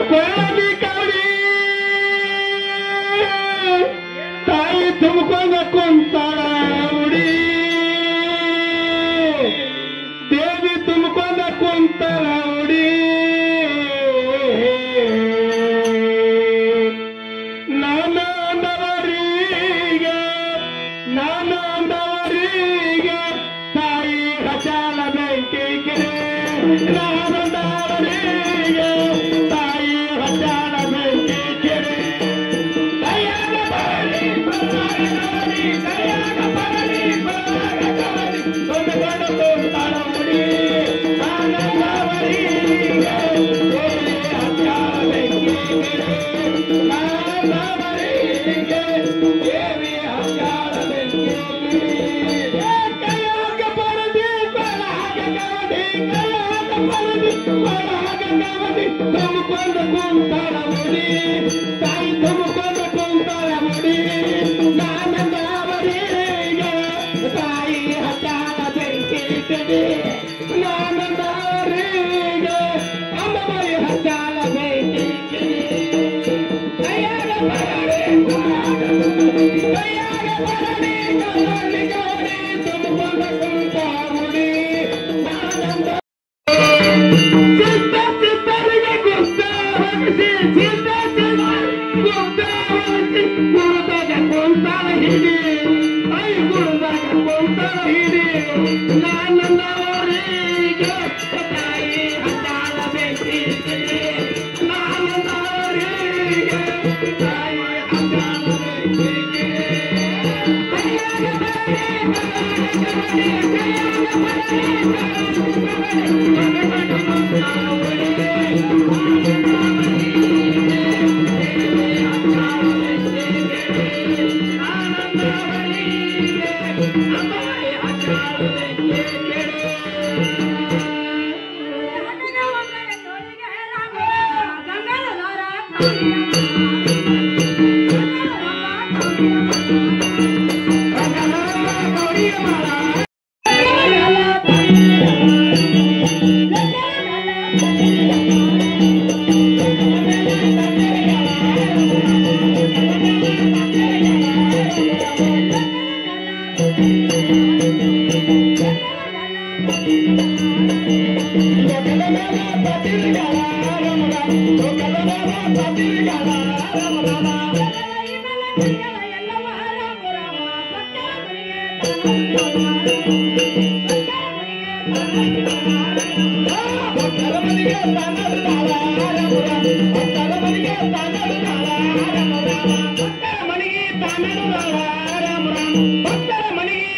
ಕೊಳದಿ ಕವಡಿ ತಾಯಿ ತುಂಬಿಕೊಂಡ ಕುಂತಾಳ ಉಡಿ ದೇವಿ ತುಂಬಿಕೊಂಡ ಕುಂತಾಳ ಉಡಿ ನಾನಂದವರಿಗೆ ತಾಯಿ ಹಚಾಲ ಬೆಂಕಿ ಕೆರೆ ನಾನಂದವರಿಗೆ ತಾಯಿ ಹಚಾಲ ಬೆಂಕಿ ಕೆರೆ ಕೈಯಾಗ ಬರಲಿ ಕೈಯಾಗ ಬರಲಿ ತುಂಬಿಕೊಂಡ ಕುಂತಾಳ ಉಡಿ ನಾನಂದವರಿಗೆ ಹಚಾಲ ಬೆಂಕಿ ಕೆರೆ ನಾನಂದವರಿಗೆ ದೇವಿ ಹಚಾಲ ಬೆಂಕಿ ತುಂಬಿಕೊಂಡ ಕುಂತಾಳ ಮುಡಿ ತಾಯಿ ತುಂಬಿಕೊಂಡ ಕುಂತಾಳ ಮುಡಿ ನಾನಂದವರಿಗೆ ತಾಯಿ ಹಚಾಲ ಬೆಂಕಿ ಕೆರೆ ನಾನಂದವರಿಗೆ ಅಂಬಾಯಿ ಹಚಾಲ ಬೆಂಕಿ ಕೆರೆ ಕೈಯಾಗ ಬರಲಿ ಕೈಯಾಗ ಬರಲಿ ಕೈಯಾಗ ಗೌರಿ ತುಂಬಿಕೊಂಡ ಕುಂತಾಳ ಮುಡಿ ನಾನಂದ ನಾನಂದವರಿಗೆ ತಾಯಿ ಹಚಾಲ ಬೆಂಕಿ ಕೆರೆ ನಾನಂದವರಿಗೆ ತಾಯಿ ಹಚಾಲ ಬೆಂಕಿ ಕೆರೆ ಭಕ್ತರ ಮನೆಗೆ